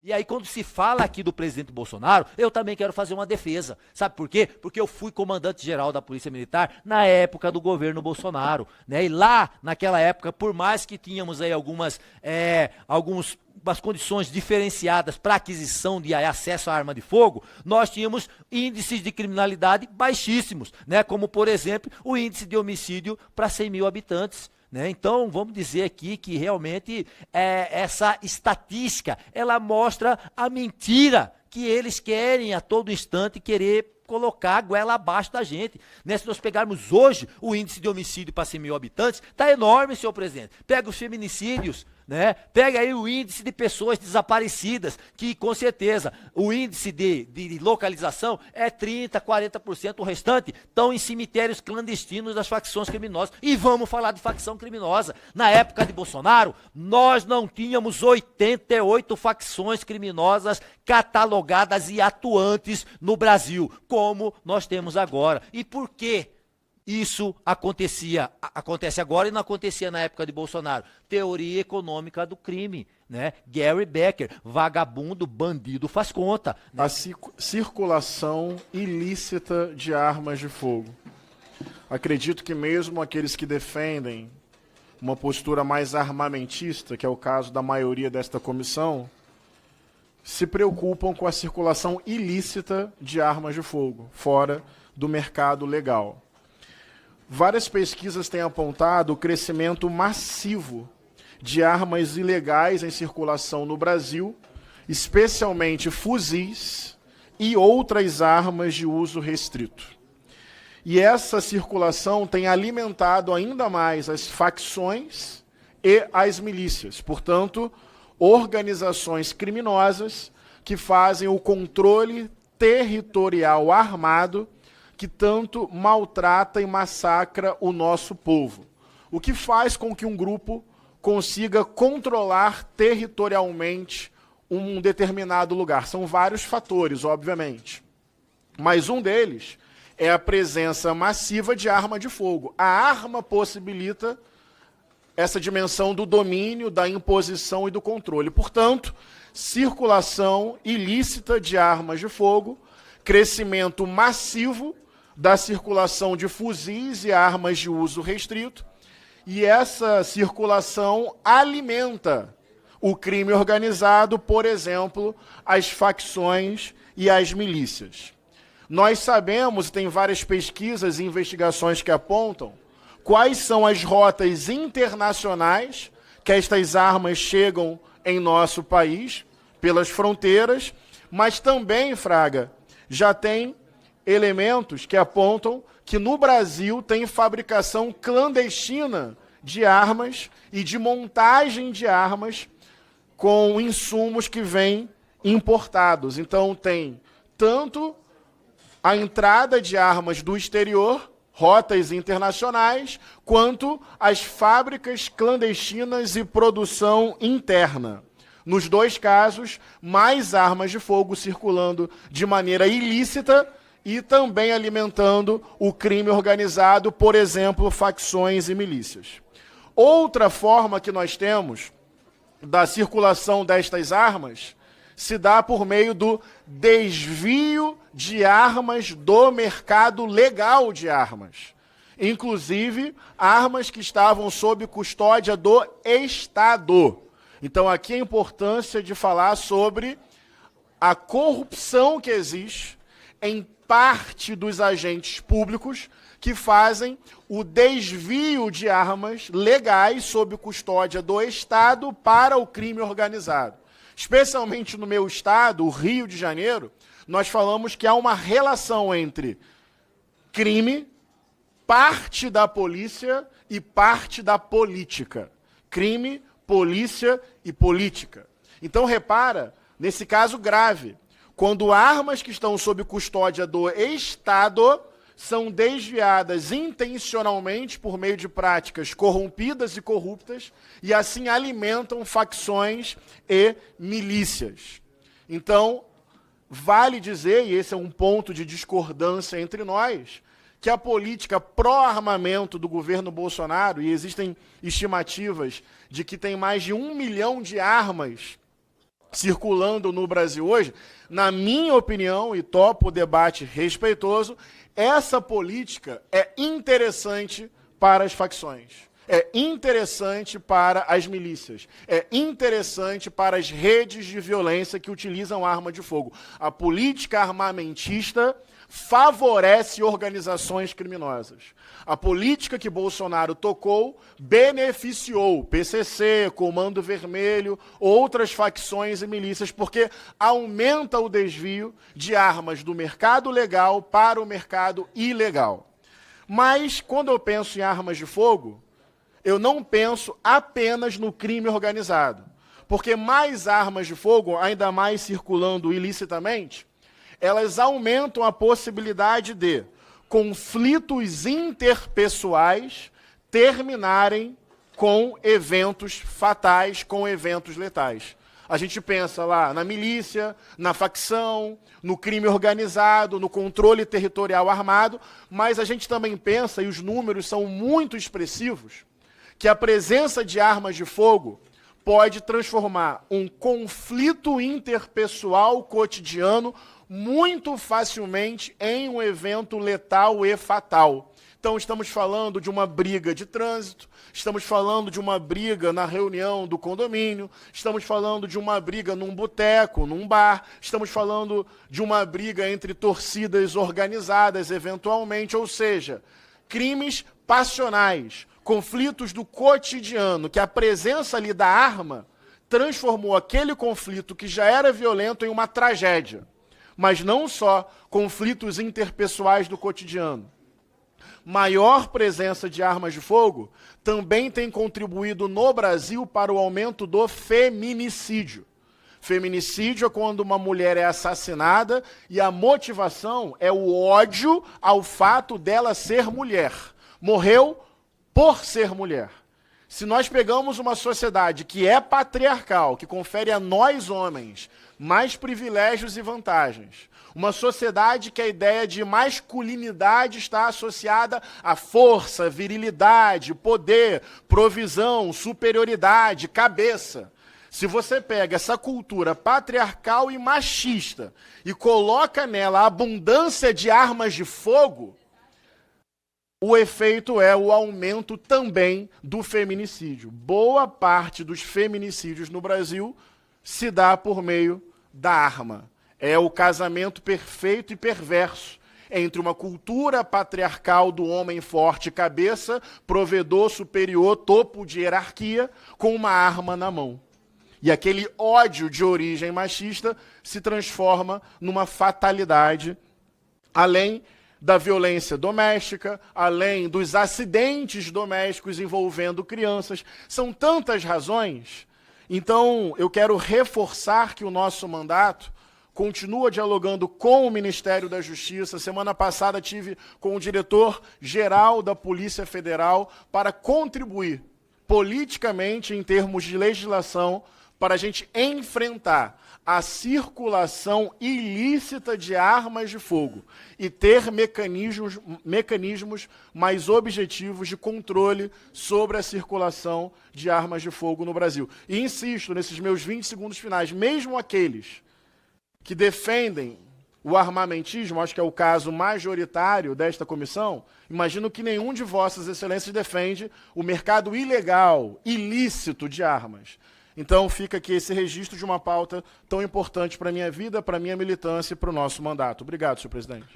E aí, quando se fala aqui do presidente Bolsonaro, eu também quero fazer uma defesa. Sabe por quê? Porque eu fui comandante-geral da Polícia Militar na época do governo Bolsonaro, né? E lá, naquela época, por mais que tínhamos aí algumas condições diferenciadas para aquisição de acesso à arma de fogo, nós tínhamos índices de criminalidade baixíssimos, né? Como, por exemplo, o índice de homicídio para 100 mil habitantes. Né? Então, vamos dizer aqui que realmente essa estatística, ela mostra a mentira que eles querem a todo instante querer colocar a goela abaixo da gente. Né? Se nós pegarmos hoje o índice de homicídio para 100 mil habitantes, está enorme, senhor presidente. Pega os feminicídios, né? Pega aí o índice de pessoas desaparecidas, que com certeza o índice de localização é 30%, 40%, o restante estão em cemitérios clandestinos das facções criminosas. E vamos falar de facção criminosa. Na época de Bolsonaro, nós não tínhamos 88 facções criminosas catalogadas e atuantes no Brasil, como nós temos agora. E por quê? Isso acontece agora e não acontecia na época de Bolsonaro. Teoria econômica do crime, né? Gary Becker, vagabundo, bandido, faz conta. Né? A circulação ilícita de armas de fogo. Acredito que mesmo aqueles que defendem uma postura mais armamentista, que é o caso da maioria desta comissão, se preocupam com a circulação ilícita de armas de fogo, fora do mercado legal. Várias pesquisas têm apontado o crescimento massivo de armas ilegais em circulação no Brasil, especialmente fuzis e outras armas de uso restrito. E essa circulação tem alimentado ainda mais as facções e as milícias, portanto, organizações criminosas que fazem o controle territorial armado que tanto maltrata e massacra o nosso povo. O que faz com que um grupo consiga controlar territorialmente um determinado lugar. São vários fatores, obviamente. Mas um deles é a presença massiva de arma de fogo. A arma possibilita essa dimensão do domínio, da imposição e do controle. Portanto, circulação ilícita de armas de fogo, crescimento massivo da circulação de fuzis e armas de uso restrito, e essa circulação alimenta o crime organizado, por exemplo, as facções e as milícias. Nós sabemos, e tem várias pesquisas e investigações que apontam, quais são as rotas internacionais que estas armas chegam em nosso país, pelas fronteiras, mas também, Fraga, já tem elementos que apontam que no Brasil tem fabricação clandestina de armas e de montagem de armas com insumos que vêm importados. Então tem tanto a entrada de armas do exterior, rotas internacionais, quanto as fábricas clandestinas e produção interna. Nos dois casos, mais armas de fogo circulando de maneira ilícita e também alimentando o crime organizado, por exemplo, facções e milícias. Outra forma que nós temos da circulação destas armas se dá por meio do desvio de armas do mercado legal de armas. Inclusive, armas que estavam sob custódia do Estado. Então, aqui a importância de falar sobre a corrupção que existe em parte dos agentes públicos que fazem o desvio de armas legais sob custódia do Estado para o crime organizado. Especialmente no meu estado, o Rio de Janeiro, nós falamos que há uma relação entre crime, parte da polícia e parte da política. Crime, polícia e política. Então, repara, nesse caso grave, quando armas que estão sob custódia do Estado são desviadas intencionalmente por meio de práticas corrompidas e corruptas e assim alimentam facções e milícias. Então, vale dizer, e esse é um ponto de discordância entre nós, que a política pró-armamento do governo Bolsonaro, e existem estimativas de que tem mais de 1 milhão de armas circulando no Brasil hoje, na minha opinião, e topo o debate respeitoso, essa política é interessante para as facções. É interessante para as milícias, é interessante para as redes de violência que utilizam arma de fogo. A política armamentista favorece organizações criminosas. A política que Bolsonaro tocou beneficiou PCC, Comando Vermelho, outras facções e milícias, porque aumenta o desvio de armas do mercado legal para o mercado ilegal. Mas, quando eu penso em armas de fogo, eu não penso apenas no crime organizado, porque mais armas de fogo, ainda mais circulando ilicitamente, elas aumentam a possibilidade de conflitos interpessoais terminarem com eventos fatais, com eventos letais. A gente pensa lá na milícia, na facção, no crime organizado, no controle territorial armado, mas a gente também pensa, e os números são muito expressivos, que a presença de armas de fogo pode transformar um conflito interpessoal cotidiano muito facilmente em um evento letal e fatal. Então, estamos falando de uma briga de trânsito, estamos falando de uma briga na reunião do condomínio, estamos falando de uma briga num boteco, num bar, estamos falando de uma briga entre torcidas organizadas, eventualmente, ou seja, crimes passionais, conflitos do cotidiano, que a presença ali da arma transformou aquele conflito que já era violento em uma tragédia. Mas não só conflitos interpessoais do cotidiano. Maior presença de armas de fogo também tem contribuído no Brasil para o aumento do feminicídio. Feminicídio é quando uma mulher é assassinada e a motivação é o ódio ao fato dela ser mulher. Morreu por ser mulher. Se nós pegamos uma sociedade que é patriarcal, que confere a nós homens mais privilégios e vantagens, uma sociedade que a ideia de masculinidade está associada à força, virilidade, poder, provisão, superioridade, cabeça. Se você pega essa cultura patriarcal e machista e coloca nela a abundância de armas de fogo, o efeito é o aumento também do feminicídio. Boa parte dos feminicídios no Brasil se dá por meio da arma. É o casamento perfeito e perverso entre uma cultura patriarcal do homem forte cabeça, provedor superior, topo de hierarquia, com uma arma na mão. E aquele ódio de origem machista se transforma numa fatalidade, além da violência doméstica, além dos acidentes domésticos envolvendo crianças. São tantas razões. Então, eu quero reforçar que o nosso mandato continua dialogando com o Ministério da Justiça. Semana passada tive com o diretor-geral da Polícia Federal para contribuir politicamente em termos de legislação para a gente enfrentar a circulação ilícita de armas de fogo e ter mecanismos mais objetivos de controle sobre a circulação de armas de fogo no Brasil. E insisto, nesses meus 20 segundos finais, mesmo aqueles que defendem o armamentismo, acho que é o caso majoritário desta comissão, imagino que nenhum de vossas excelências defende o mercado ilegal, ilícito de armas. Então fica aqui esse registro de uma pauta tão importante para a minha vida, para a minha militância e para o nosso mandato. Obrigado, senhor presidente.